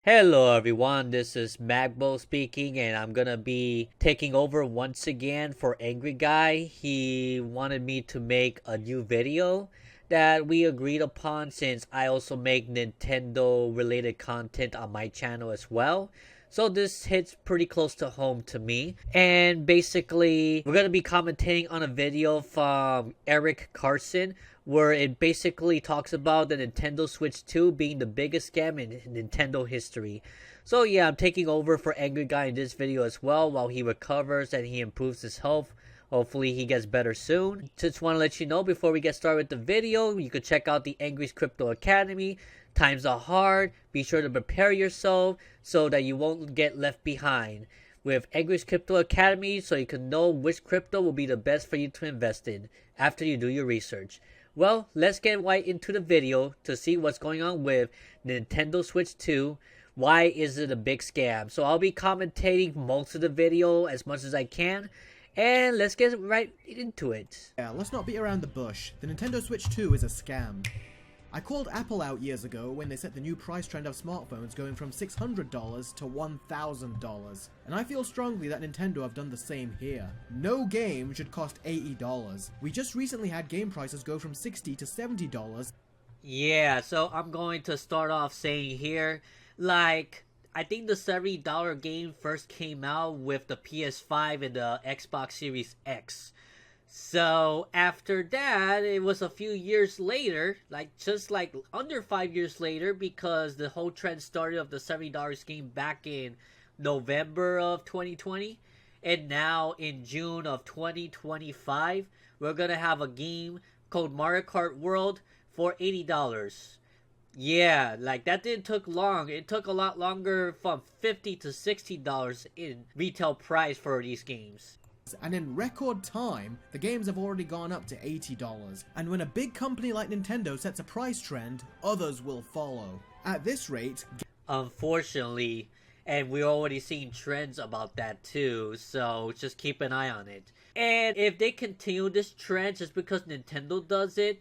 Hello everyone, this is Magbo speaking and I'm gonna be taking over once again for Angry Guy. He wanted me to make a new video that we agreed upon since I also make Nintendo related content on my channel as well. So this hits pretty close to home to me. And basically, we're gonna be commentating on a video from Eric Carson where it basically talks about the Nintendo Switch 2 being the biggest scam in Nintendo history. So yeah, I'm taking over for Angry Guy in this video as well while he recovers and he improves his health. Hopefully he gets better soon. Just want to let you know before we get started with the video, you could check out the Angry's Crypto Academy. Times are hard. Be sure to prepare yourself so that you won't get left behind. With Angry's Crypto Academy, so you can know which crypto will be the best for you to invest in after you do your research. Well, let's get right into the video to see what's going on with Nintendo Switch 2. Why is it a big scam? So I'll be commentating most of the video as much as I can. And let's get right into it. Yeah, let's not beat around the bush. The Nintendo Switch 2 is a scam. I called Apple out years ago when they set the new price trend of smartphones going from $600 to $1,000. And I feel strongly that Nintendo have done the same here. No game should cost $80. We just recently had game prices go from $60 to $70. Yeah, so I'm going to start off saying here, like, I think the $70 game first came out with the PS5 and the Xbox Series X. So after that, it was a few years later, just under 5 years later, because the whole trend started of the $70 game back in November of 2020. And now in June of 2025, we're going to have a game called Mario Kart World for $80. Yeah, like that didn't took long. It took a lot longer from $50 to $60 in retail price for these games. And in record time, the games have already gone up to $80. And when a big company like Nintendo sets a price trend, others will follow. At this rate, unfortunately, and we're already seeing trends about that too, so just keep an eye on it. And if they continue this trend just because Nintendo does it,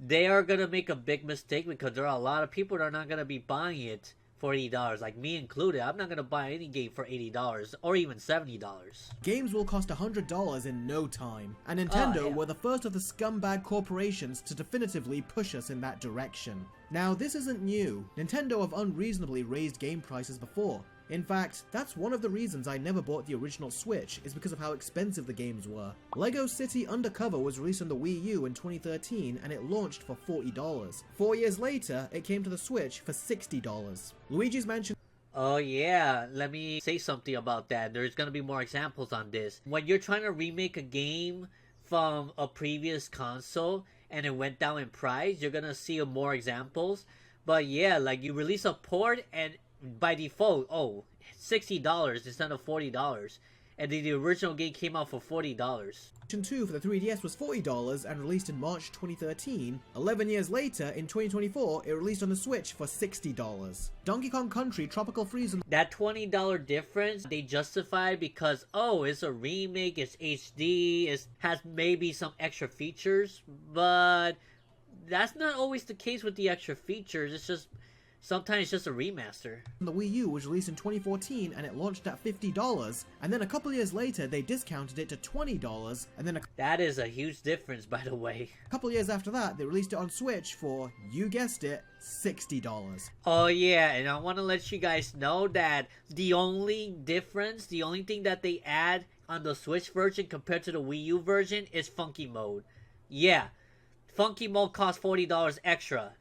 they are gonna make a big mistake because there are a lot of people that are not gonna be buying it for $80, like me included. I'm not gonna buy any game for $80 or even $70. Games will cost $100 in no time, and Nintendo were the first of the scumbag corporations to definitively push us in that direction. Now, this isn't new. Nintendo have unreasonably raised game prices before. In fact, that's one of the reasons I never bought the original Switch, is because of how expensive the games were. Lego City Undercover was released on the Wii U in 2013 and it launched for $40. 4 years later, it came to the Switch for $60. Luigi's Mansion. Oh yeah, let me say something about that. There's gonna be more examples on this. When you're trying to remake a game from a previous console and it went down in price, you're gonna see more examples. But yeah, like you release a port and by default, $60 instead of $40, and then the original game came out for $40. 2 for the 3DS was $40 and released in March 2013. 11 years later, in 2024, it released on the Switch for $60. Donkey Kong Country Tropical Freeze. That $20 difference, they justify because, it's a remake, it's HD, it has maybe some extra features, but that's not always the case with the extra features. It's just sometimes it's just a remaster. The Wii U was released in 2014 and it launched at $50, and then a couple years later they discounted it to $20, and then that is a huge difference, by the way. A couple years after that, they released it on Switch for, you guessed it, $60. Oh yeah, and I want to let you guys know that the only difference, the only thing that they add on the Switch version compared to the Wii U version is Funky Mode. Yeah, Funky Mode costs $40 extra.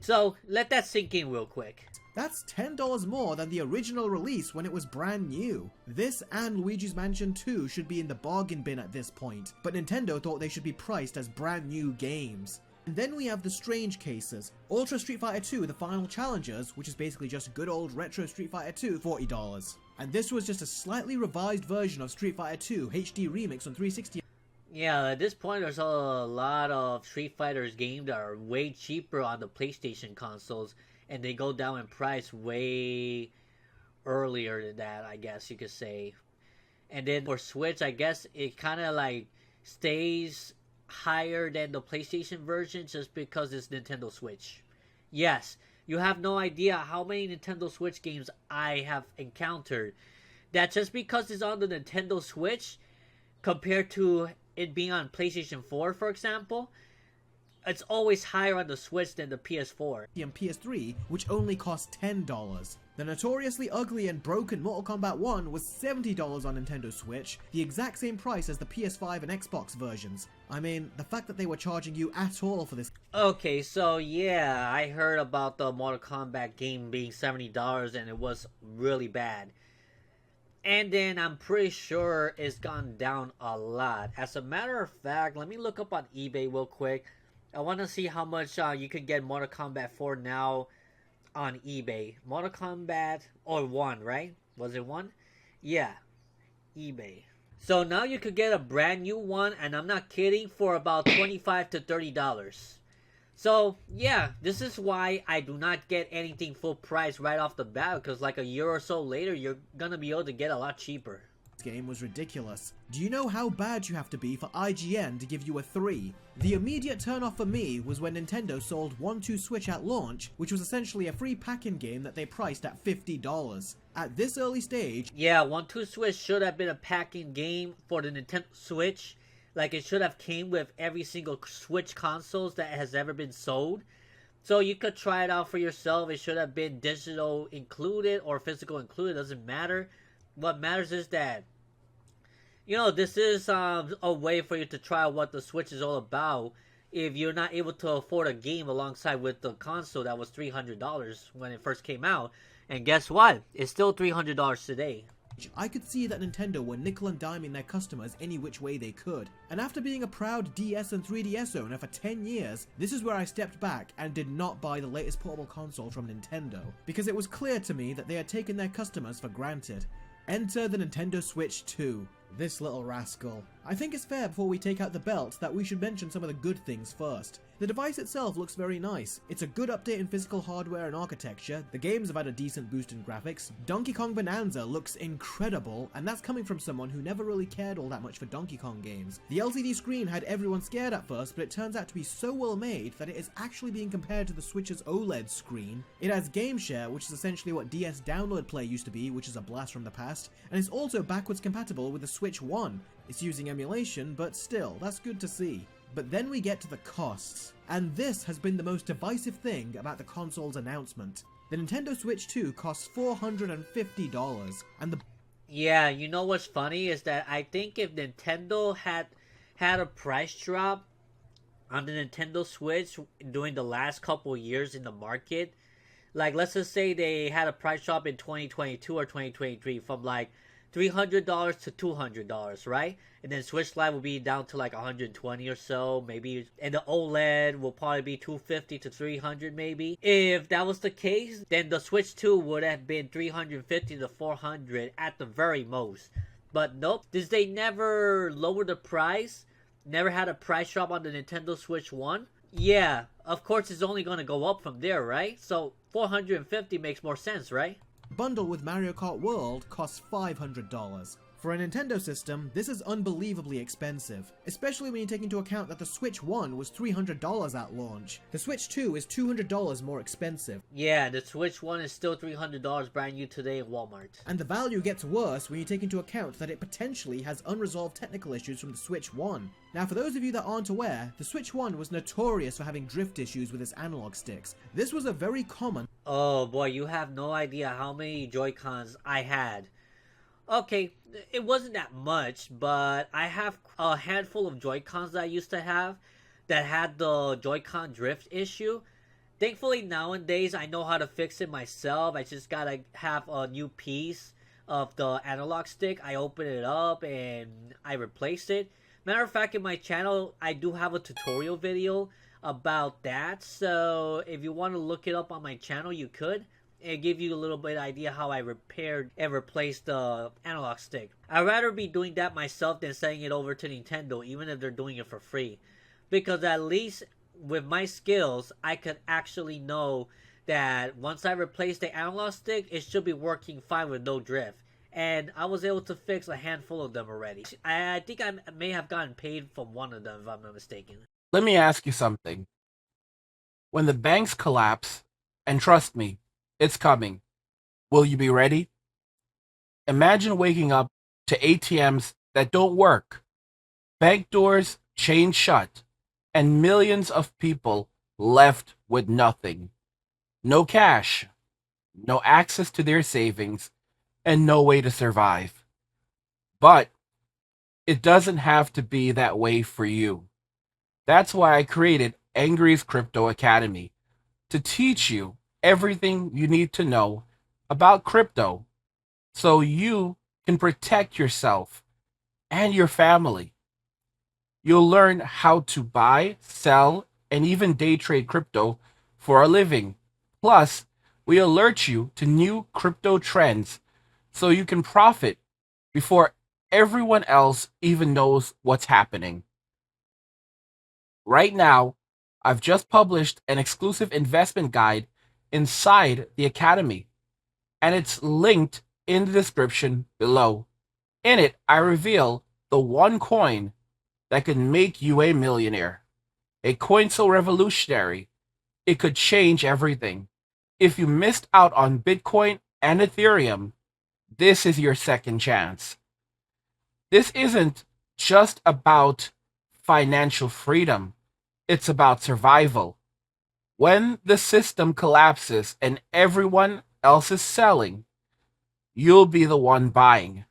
So, let that sink in real quick. That's $10 more than the original release when it was brand new. This and Luigi's Mansion 2 should be in the bargain bin at this point, but Nintendo thought they should be priced as brand new games. And then we have the strange cases. Ultra Street Fighter 2 The Final Challengers, which is basically just good old retro Street Fighter 2, $40. And this was just a slightly revised version of Street Fighter 2 HD Remix on 360. Yeah, at this point there's a lot of Street Fighters games that are way cheaper on the PlayStation consoles, and they go down in price way earlier than that, I guess you could say. And then for Switch, I guess it kind of like stays higher than the PlayStation version just because it's Nintendo Switch. Yes, You have no idea how many Nintendo Switch games I have encountered that just because it's on the Nintendo Switch compared to it being on PlayStation 4, for example, it's always higher on the Switch than the PS4. And PS3, which only cost $10. The notoriously ugly and broken Mortal Kombat 1 was $70 on Nintendo Switch, the exact same price as the PS5 and Xbox versions. I mean, the fact that they were charging you at all for this. Okay, so yeah, I heard about the Mortal Kombat game being $70 and it was really bad. And then I'm pretty sure it's gone down a lot. As a matter of fact, let me look up on eBay real quick. I want to see how much you could get Mortal Kombat 4 now on eBay. Mortal Kombat, or 1, right? Was it 1? Yeah, eBay. So now you could get a brand new one, and I'm not kidding, for about $25 to $30. So yeah, this is why I do not get anything full price right off the bat, because like a year or so later, you're gonna be able to get a lot cheaper. Game was ridiculous. Do you know how bad you have to be for IGN to give you a 3? The immediate turnoff for me was when Nintendo sold 1-2 Switch at launch, which was essentially a free pack-in game that they priced at $50. At this early stage, yeah, 1-2 Switch should have been a pack-in game for the Nintendo Switch. Like, it should have came with every single Switch consoles that has ever been sold. So you could try it out for yourself. It should have been digital included or physical included, doesn't matter. What matters is that, you know, this is a way for you to try what the Switch is all about if you're not able to afford a game alongside with the console that was $300 when it first came out. And guess what? It's still $300 today. I could see that Nintendo were nickel and diming their customers any which way they could. And after being a proud DS and 3DS owner for 10 years, this is where I stepped back and did not buy the latest portable console from Nintendo, because it was clear to me that they had taken their customers for granted. Enter the Nintendo Switch 2. This little rascal. I think it's fair before we take out the belt that we should mention some of the good things first. The device itself looks very nice. It's a good update in physical hardware and architecture. The games have had a decent boost in graphics. Donkey Kong Bonanza looks incredible, and that's coming from someone who never really cared all that much for Donkey Kong games. The LCD screen had everyone scared at first, but it turns out to be so well made that it is actually being compared to the Switch's OLED screen. It has Game Share, which is essentially what DS Download Play used to be, which is a blast from the past, and it's also backwards compatible with the Switch 1. It's using emulation, but still, that's good to see. But then we get to the costs, and this has been the most divisive thing about the console's announcement. The Nintendo Switch 2 costs $450, and the... Yeah, you know what's funny is that I think if Nintendo had a price drop on the Nintendo Switch during the last couple years in the market, like let's just say they had a price drop in 2022 or 2023 from like $300 to $200, right? And then Switch Lite will be down to like $120 or so, maybe. And the OLED will probably be $250 to $300 maybe. If that was the case, then the Switch 2 would have been $350 to $400 at the very most. But nope, since they never lowered the price, never had a price drop on the Nintendo Switch 1, yeah, of course it's only going to go up from there, right? So $450 makes more sense, right? Bundle with Mario Kart World costs $500. For a Nintendo system, this is unbelievably expensive, especially when you take into account that the Switch 1 was $300 at launch. The Switch 2 is $200 more expensive. Yeah, the Switch 1 is still $300 brand new today in Walmart. And the value gets worse when you take into account that it potentially has unresolved technical issues from the Switch 1. Now, for those of you that aren't aware, the Switch 1 was notorious for having drift issues with its analog sticks. This was a very common... Oh boy, you have no idea how many Joy-Cons I had. Okay, it wasn't that much, but I have a handful of Joy-Cons that I used to have that had the Joy-Con drift issue. Thankfully, nowadays, I know how to fix it myself. I just gotta have a new piece of the analog stick. I open it up and I replace it. Matter of fact, in my channel, I do have a tutorial video about that. So if you want to look it up on my channel, you could. And give you a little bit idea how I repaired and replaced the analog stick. I'd rather be doing that myself than sending it over to Nintendo, even if they're doing it for free. Because at least with my skills, I could actually know that once I replace the analog stick, it should be working fine with no drift. And I was able to fix a handful of them already. I think I may have gotten paid from one of them, if I'm not mistaken. Let me ask you something. When the banks collapse And trust me, it's coming. Will you be ready? Imagine waking up to ATMs that don't work, bank doors chained shut, and millions of people left with nothing. No cash, no access to their savings, and no way to survive. But it doesn't have to be that way for you. That's why I created Angry's Crypto Academy to teach you everything you need to know about crypto so you can protect yourself and your family. You'll learn how to buy, sell, and even day trade crypto for a living. Plus, we alert you to new crypto trends so you can profit before everyone else even knows what's happening. Right now, I've just published an exclusive investment guide inside the Academy, and it's linked in the description below. In it, I reveal the one coin that could make you a millionaire. A coin so revolutionary, it could change everything. If you missed out on Bitcoin and Ethereum, this is your second chance. This isn't just about financial freedom, it's about survival. When the system collapses and everyone else is selling, you'll be the one buying,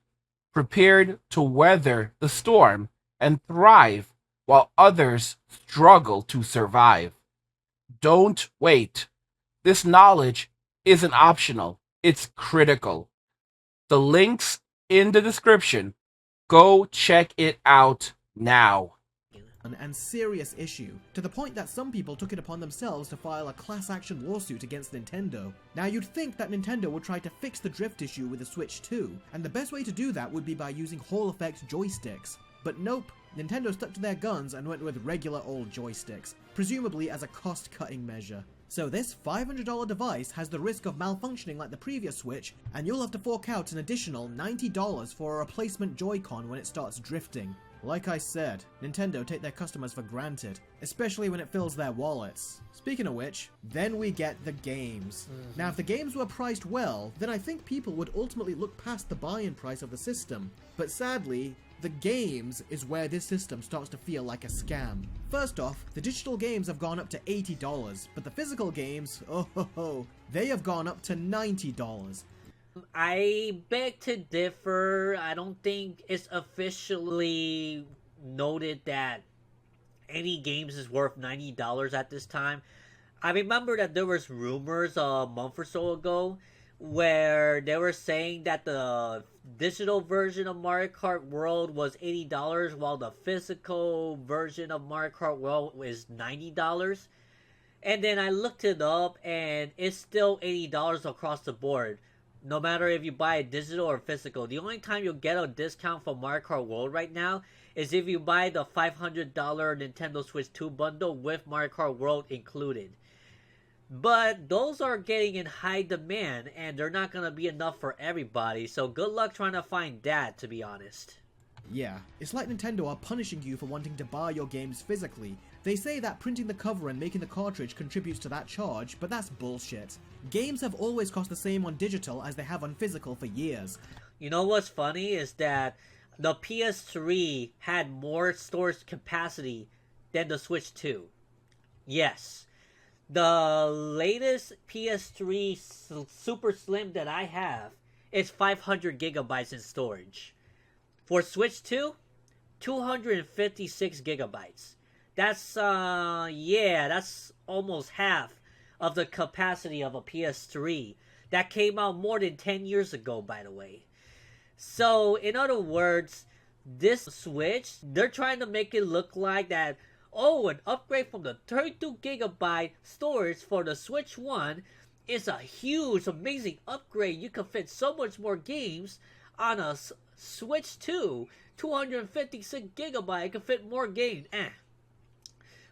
prepared to weather the storm and thrive while others struggle to survive. Don't wait. This knowledge isn't optional, it's critical. The link's in the description. Go check it out now. And serious issue, to the point that some people took it upon themselves to file a class action lawsuit against Nintendo. Now you'd think that Nintendo would try to fix the drift issue with the Switch 2, and the best way to do that would be by using Hall effect joysticks. But nope, Nintendo stuck to their guns and went with regular old joysticks, presumably as a cost-cutting measure. So this $500 device has the risk of malfunctioning like the previous Switch, and you'll have to fork out an additional $90 for a replacement Joy-Con when it starts drifting. Like I said, Nintendo take their customers for granted, especially when it fills their wallets. Speaking of which, then we get the games. Now if the games were priced well, then I think people would ultimately look past the buy-in price of the system. But sadly, the games is where this system starts to feel like a scam. First off, the digital games have gone up to $80, but the physical games, oh ho ho, they have gone up to $90. I beg to differ. I don't think it's officially noted that any games is worth $90 at this time. I remember that there was rumors a month or so ago where they were saying that the digital version of Mario Kart World was $80 while the physical version of Mario Kart World is $90. And then I looked it up and it's still $80 across the board. No matter if you buy a digital or physical. The only time you'll get a discount for Mario Kart World right now is if you buy the $500 Nintendo Switch 2 bundle with Mario Kart World included. But those are getting in high demand and they're not going to be enough for everybody. So good luck trying to find that, to be honest. Yeah, it's like Nintendo are punishing you for wanting to buy your games physically. They say that printing the cover and making the cartridge contributes to that charge, but that's bullshit. Games have always cost the same on digital as they have on physical for years. You know what's funny is that the PS3 had more storage capacity than the Switch 2. Yes. The latest PS3 Super Slim that I have is 500 gigabytes in storage. For Switch 2, 256 gigabytes. That's, that's almost half of the capacity of a PS3. That came out more than 10 years ago, by the way. So, in other words, this Switch, they're trying to make it look like that, oh, an upgrade from the 32 gigabyte storage for the Switch 1 is a huge, amazing upgrade. You can fit so much more games on a Switch 2. 256 gigabyte can fit more games.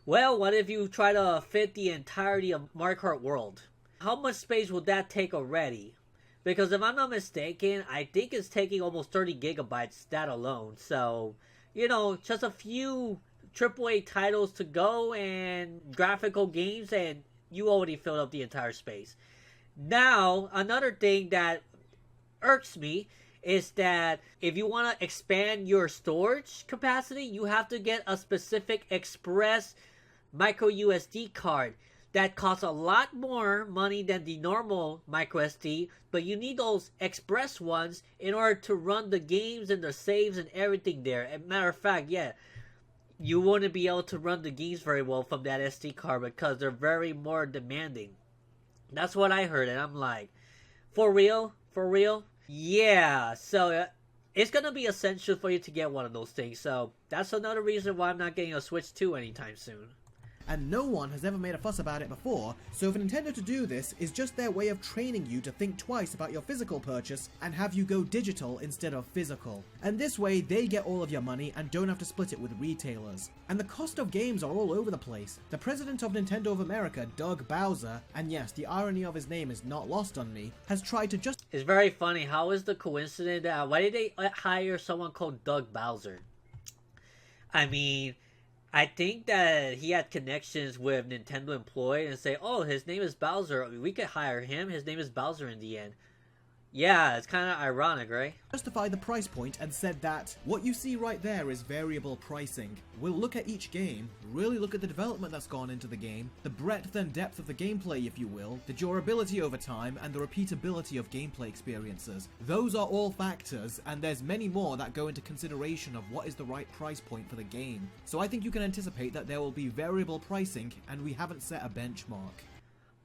Well, what if you try to fit the entirety of Mario Kart World? How much space would that take already? Because if I'm not mistaken, I think it's taking almost 30 gigabytes, that alone. So, just a few AAA titles to go and graphical games, and you already filled up the entire space. Now, another thing that irks me is that if you want to expand your storage capacity, you have to get a specific express micro USB card that costs a lot more money than the normal micro SD, but you need those express ones in order to run the games and the saves and everything there. As a matter of fact, yeah, you wouldn't be able to run the games very well from that SD card because they're very more demanding. That's what I heard, and I'm like, for real? For real? Yeah, so it's going to be essential for you to get one of those things. So that's another reason why I'm not getting a Switch 2 anytime soon. And no one has ever made a fuss about it before, so for Nintendo to do this is just their way of training you to think twice about your physical purchase and have you go digital instead of physical. And this way they get all of your money and don't have to split it with retailers. And the cost of games are all over the place. The president of Nintendo of America, Doug Bowser, and yes, the irony of his name is not lost on me, has tried to just... It's very funny. How is the coincidence that... Why did they hire someone called Doug Bowser? I mean... I think that he had connections with Nintendo employee and say, oh, his name is Bowser. We could hire him. His name is Bowser in the end. Yeah, it's kind of ironic, right? Justify the price point and said that what you see right there is variable pricing. We'll look at each game, really look at the development that's gone into the game, the breadth and depth of the gameplay, if you will, the durability over time, and the repeatability of gameplay experiences. Those are all factors, and there's many more that go into consideration of what is the right price point for the game. So I think you can anticipate that there will be variable pricing, and we haven't set a benchmark.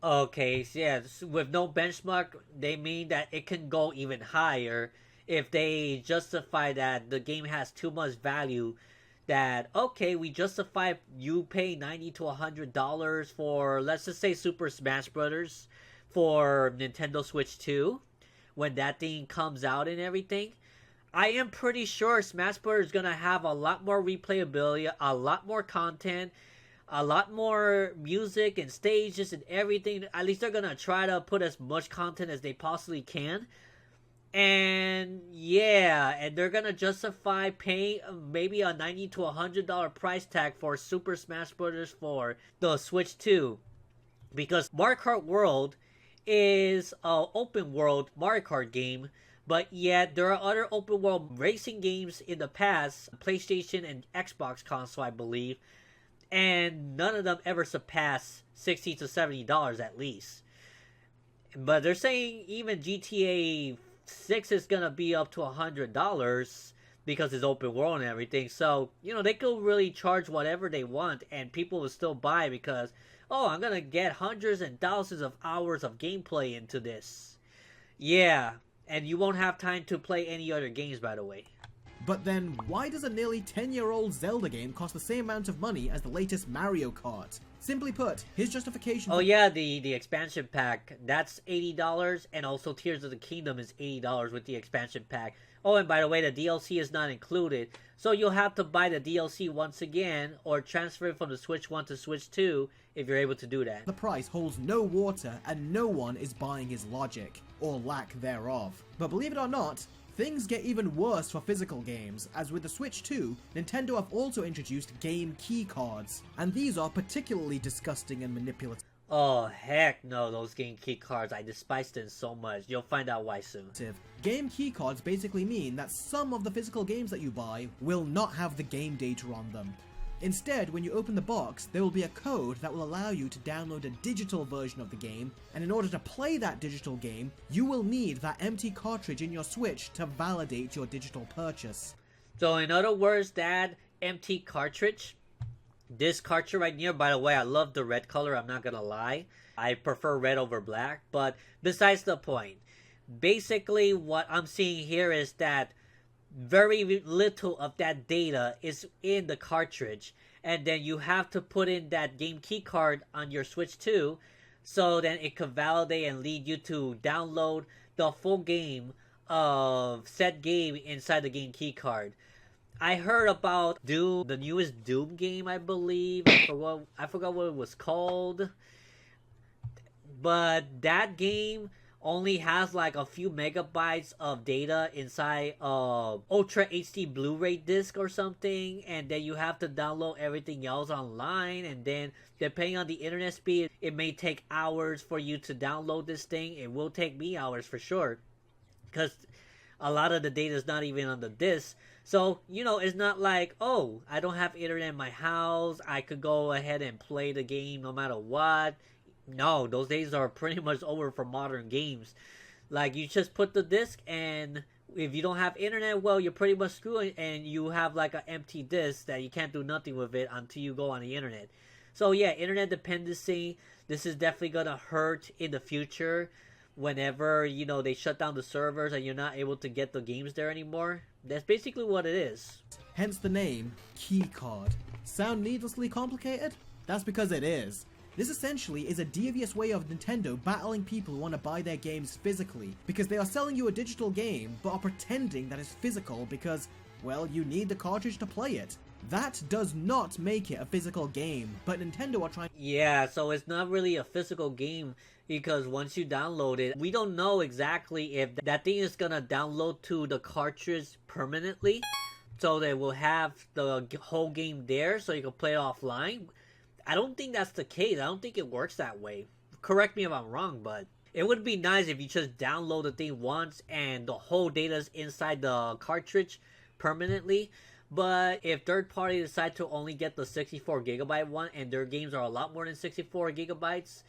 Okay, so yeah, with no benchmark, they mean that it can go even higher if they justify that the game has too much value. That, okay, we justify you pay $90 to $100 for, let's just say, Super Smash Brothers for Nintendo Switch 2 when that thing comes out and everything. I am pretty sure Smash Brothers is going to have a lot more replayability, a lot more content, a lot more music and stages and everything. At least they're gonna try to put as much content as they possibly can. And yeah, and they're gonna justify paying maybe a $90 to $100 price tag for Super Smash Bros. For the Switch 2. Because Mario Kart World is an open world Mario Kart game, but yet there are other open world racing games in the past, PlayStation and Xbox console, I believe, and none of them ever surpass $60 to $70 at least. But they're saying even GTA 6 is gonna be up to $100 because it's open world and everything. So, you know, they could really charge whatever they want and people will still buy because, oh, I'm gonna get hundreds and thousands of hours of gameplay into this. Yeah, and you won't have time to play any other games, by the way. But then, why does a nearly 10-year-old Zelda game cost the same amount of money as the latest Mario Kart? Simply put, his justification... Oh yeah, the expansion pack, that's $80, and also Tears of the Kingdom is $80 with the expansion pack. Oh, and by the way, the DLC is not included, so you'll have to buy the DLC once again, or transfer it from the Switch 1 to Switch 2, if you're able to do that. The price holds no water, and no one is buying his logic, or lack thereof. But believe it or not, things get even worse for physical games, as with the Switch 2, Nintendo have also introduced game key cards, and these are particularly disgusting and manipulative. Oh, heck no, those game key cards. I despise them so much. You'll find out why soon. Game key cards basically mean that some of the physical games that you buy will not have the game data on them. Instead, when you open the box, there will be a code that will allow you to download a digital version of the game, and in order to play that digital game, you will need that empty cartridge in your Switch to validate your digital purchase. So in other words, that empty cartridge, this cartridge right here, by the way, I love the red color, I'm not gonna lie. I prefer red over black, but besides the point. Basically, what I'm seeing here is that very little of that data is in the cartridge, and then you have to put in that game key card on your Switch 2 so then it could validate and lead you to download the full game of said game inside the game key card. I heard about Doom, the newest Doom game, I believe. I forgot what it was called, but that game only has like a few megabytes of data inside Ultra HD Blu-ray disc or something, and then you have to download everything else online, and then depending on the internet speed, it may take hours for you to download this thing. It will take me hours for sure, because a lot of the data is not even on the disc. So, you know, it's not like, oh, I don't have internet in my house, I could go ahead and play the game no matter what. No, those days are pretty much over for modern games. Like, you just put the disc, and if you don't have internet, well, you're pretty much screwed, and you have like an empty disc that you can't do nothing with it until you go on the internet. So yeah, internet dependency, this is definitely gonna hurt in the future whenever, you know, they shut down the servers and you're not able to get the games there anymore. That's basically what it is. Hence the name, keycard. Sound needlessly complicated? That's because it is. This essentially is a devious way of Nintendo battling people who want to buy their games physically, because they are selling you a digital game, but are pretending that it's physical because, well, you need the cartridge to play it. That does not make it a physical game, but Nintendo are trying. Yeah, so it's not really a physical game, because once you download it, we don't know exactly if that thing is gonna download to the cartridge permanently, so they will have the whole game there so you can play it offline. I don't think that's the case. I don't think it works that way. Correct me if I'm wrong, but it would be nice if you just download the thing once and the whole data is inside the cartridge permanently. But if third party decide to only get the 64 gigabyte one and their games are a lot more than 64 gigabytes,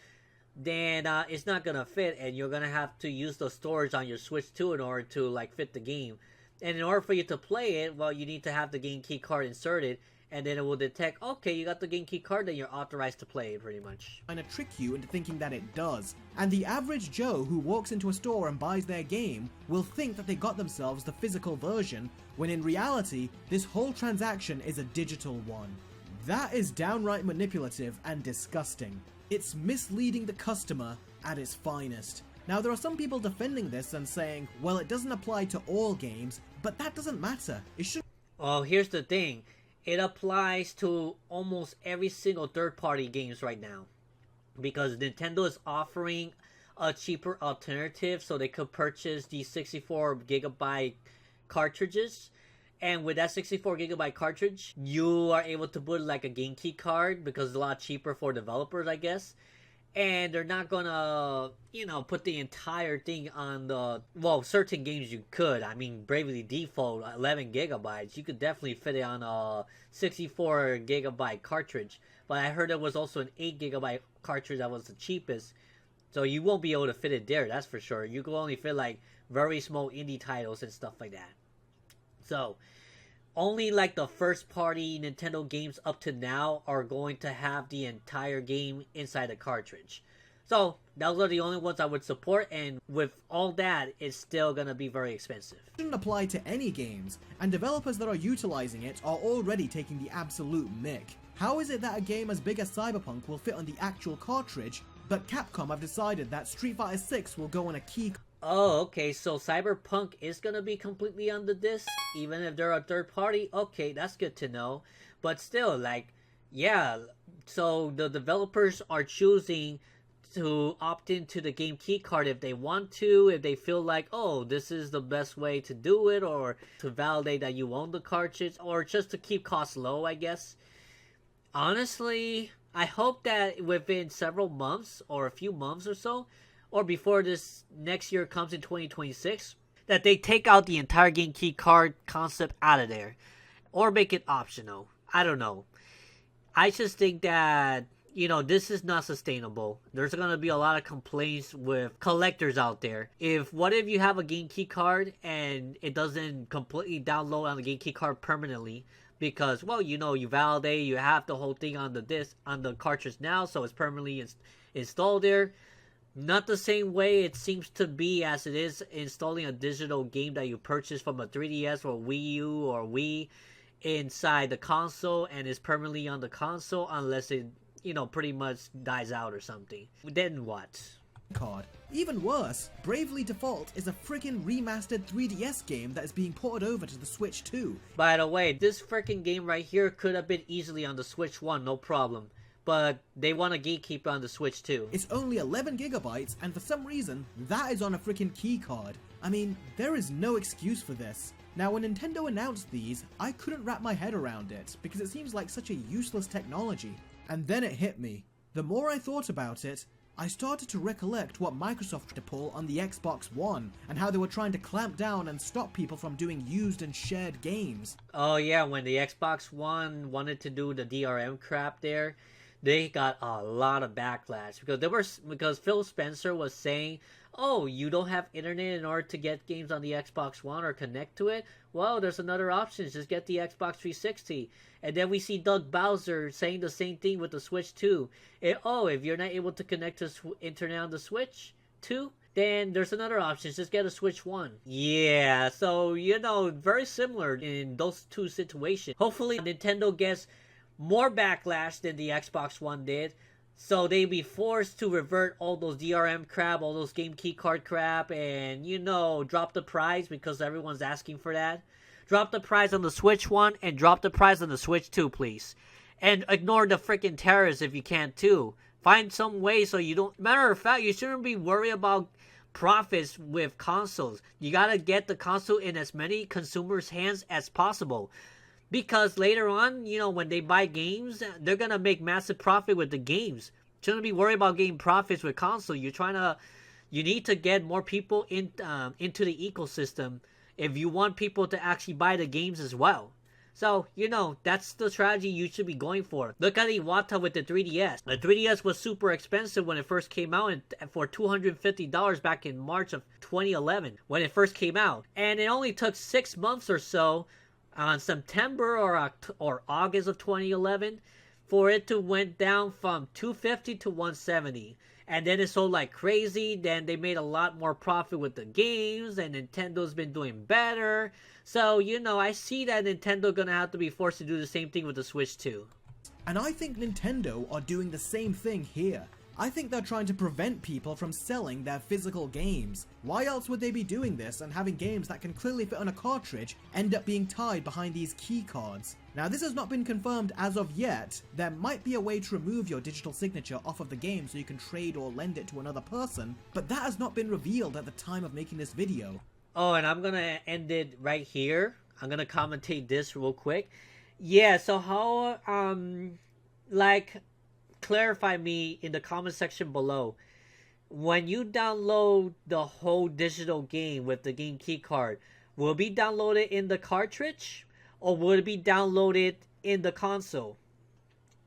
then it's not gonna fit, and you're gonna have to use the storage on your Switch 2 in order to like fit the game. And in order for you to play it, well, you need to have the game key card inserted, and then it will detect, okay, you got the game key card, then you're authorized to play it, pretty much. Trying to trick you into thinking that it does. And the average Joe who walks into a store and buys their game will think that they got themselves the physical version, when in reality, this whole transaction is a digital one. That is downright manipulative and disgusting. It's misleading the customer at its finest. Now, there are some people defending this and saying, well, it doesn't apply to all games, but that doesn't matter. It should. Well, here's the thing. It applies to almost every single third-party games right now, because Nintendo is offering a cheaper alternative so they could purchase the 64 gigabyte cartridges, and with that 64 gigabyte cartridge you are able to put like a game key card, because it's a lot cheaper for developers, I guess. And they're not gonna, you know, put the entire thing on the, well, certain games you could. I mean, Bravely Default, 11 gigabytes. You could definitely fit it on a 64 gigabyte cartridge. But I heard there was also an 8 gigabyte cartridge that was the cheapest. So you won't be able to fit it there, that's for sure. You could only fit like very small indie titles and stuff like that. So only like the first party Nintendo games up to now are going to have the entire game inside the cartridge. So those are the only ones I would support, and with all that, it's still gonna be very expensive. It shouldn't apply to any games, and developers that are utilizing it are already taking the absolute mick. How is it that a game as big as Cyberpunk will fit on the actual cartridge, but Capcom have decided that Street Fighter 6 will go on a key. Oh, okay, so Cyberpunk is gonna be completely on the disc, even if they're a third party? Okay, that's good to know. But still, like, yeah, so the developers are choosing to opt into the game key card if they want to, if they feel like, oh, this is the best way to do it, or to validate that you own the cartridge, or just to keep costs low, I guess. Honestly, I hope that within several months, or a few months or so, or before this next year comes in 2026, that they take out the entire game key card concept out of there, or make it optional. I don't know. I just think that, you know, this is not sustainable. There's going to be a lot of complaints with collectors out there. What if you have a game key card and it doesn't completely download on the game key card permanently? Because, well, you know, you validate, you have the whole thing on the disc, on the cartridge now, so it's permanently installed there. Not the same way it seems to be as it is installing a digital game that you purchase from a 3DS or Wii U or Wii inside the console and is permanently on the console, unless it, you know, pretty much dies out or something. Then what? Card. Even worse, Bravely Default is a freaking remastered 3DS game that is being ported over to the Switch 2. By the way, this freaking game right here could have been easily on the Switch 1, no problem. but they want to gatekeep on the Switch too. It's only 11 gigabytes, and for some reason, that is on a freaking key card. I mean, there is no excuse for this. Now, when Nintendo announced these, I couldn't wrap my head around it, because it seems like such a useless technology. And then it hit me. The more I thought about it, I started to recollect what Microsoft tried to pull on the Xbox One, and how they were trying to clamp down and stop people from doing used and shared games. Oh yeah, when the Xbox One wanted to do the DRM crap there, they got a lot of backlash because Phil Spencer was saying, oh, you don't have internet in order to get games on the Xbox One or connect to it? Well, there's another option. Just get the Xbox 360. And then we see Doug Bowser saying the same thing with the Switch 2. If you're not able to connect to internet on the Switch 2, then there's another option. Just get a Switch 1. Yeah, so, very similar in those two situations. Hopefully, Nintendo gets more backlash than the Xbox One did. So they be forced to revert all those DRM crap, all those game key card crap, and, drop the price because everyone's asking for that. Drop the price on the Switch 1 and drop the price on the Switch 2, please. And ignore the freaking terrorists if you can, too. Find some way so you don't... Matter of fact, you shouldn't be worried about profits with consoles. You gotta get the console in as many consumers' hands as possible. Because later on, when they buy games, they're going to make massive profit with the games. Shouldn't be worried about getting profits with console. You need to get more people into the ecosystem if you want people to actually buy the games as well. So, that's the strategy you should be going for. Look at Iwata with the 3DS. The 3DS was super expensive when it first came out for $250 back in March of 2011 when it first came out. And it only took 6 months or so on September or August of 2011 for it to went down from $250 to $170, and then it sold like crazy. Then they made a lot more profit with the games, and Nintendo's been doing better. So I see that Nintendo gonna have to be forced to do the same thing with the Switch too. And I think Nintendo are doing the same thing here. I think they're trying to prevent people from selling their physical games. Why else would they be doing this and having games that can clearly fit on a cartridge end up being tied behind these key cards? Now, this has not been confirmed as of yet. There might be a way to remove your digital signature off of the game so you can trade or lend it to another person, but that has not been revealed at the time of making this video. Oh, and I'm gonna end it right here. I'm gonna commentate this real quick. Yeah, so how, clarify me in the comment section below. When you download the whole digital game with the game key card, will it be downloaded in the cartridge or will it be downloaded in the console?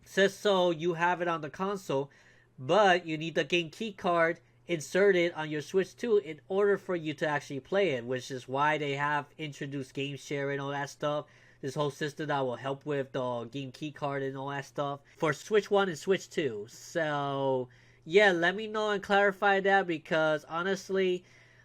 Says so you have it on the console, but you need the game key card inserted on your Switch 2 in order for you to actually play it, which is why they have introduced game share and all that stuff. This whole system that will help with the game key card and all that stuff for Switch 1 and Switch 2. So, yeah, let me know and clarify that, because honestly,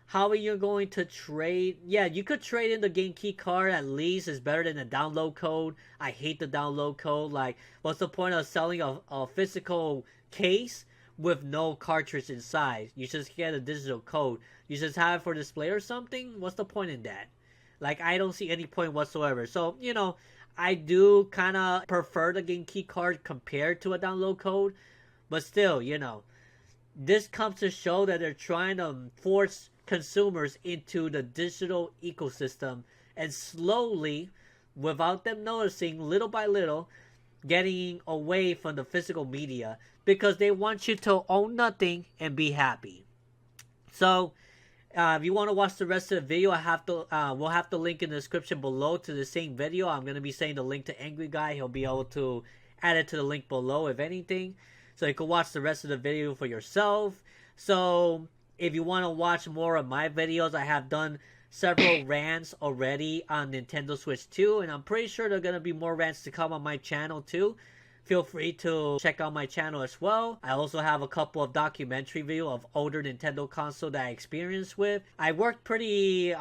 how are you going to trade? Yeah, you could trade in the game key card at least. It's better than the download code. I hate the download code. Like, what's the point of selling a physical case with no cartridge inside? You just get a digital code. You just have it for display or something? What's the point in that? Like, I don't see any point whatsoever. So, I do kind of prefer the game key card compared to a download code. But still, this comes to show that they're trying to force consumers into the digital ecosystem. And slowly, without them noticing, little by little, getting away from the physical media. Because they want you to own nothing and be happy. So, if you want to watch the rest of the video, we'll have the link in the description below to the same video. I'm going to be saying the link to Angry Guy. He'll be able to add it to the link below, if anything. So you can watch the rest of the video for yourself. So if you want to watch more of my videos, I have done several rants already on Nintendo Switch 2. And I'm pretty sure there are going to be more rants to come on my channel too. Feel free to check out my channel as well. I also have a couple of documentary videos of older Nintendo console that I experienced with. I worked a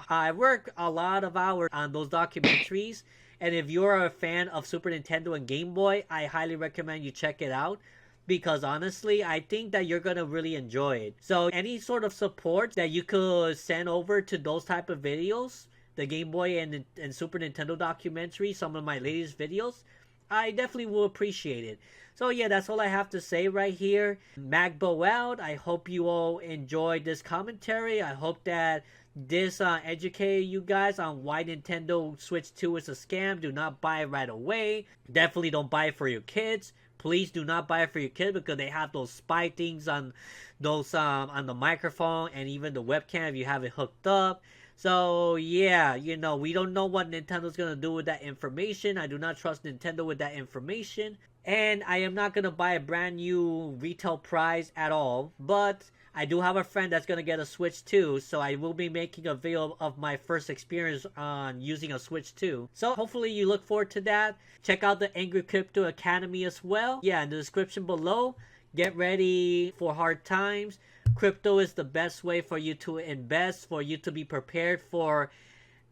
lot of hours on those documentaries. And if you're a fan of Super Nintendo and Game Boy, I highly recommend you check it out. Because honestly, I think that you're going to really enjoy it. So any sort of support that you could send over to those type of videos, the Game Boy and Super Nintendo documentary, some of my latest videos, I definitely will appreciate it. So yeah, that's all I have to say right here. Magbo out. I hope you all enjoyed this commentary. I hope that this educated you guys on why Nintendo Switch 2 is a scam. Do not buy it right away. Definitely don't buy it for your kids. Please do not buy it for your kids because they have those spy things on those on the microphone and even the webcam if you have it hooked up. So yeah, you know, we don't know what Nintendo's gonna do with that information. I do not trust Nintendo with that information. And I am not gonna buy a brand new retail price at all. But I do have a friend that's gonna get a Switch 2, so I will be making a video of my first experience on using a Switch 2. So hopefully you look forward to that. Check out the Angry Crypto Academy as well. Yeah, in the description below. Get ready for hard times. Crypto is the best way for you to invest, for you to be prepared for,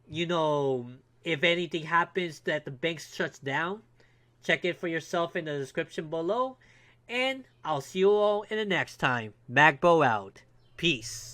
you know, if anything happens that the bank shuts down. Check it for yourself in the description below. And I'll see you all in the next time. Magbo out. Peace.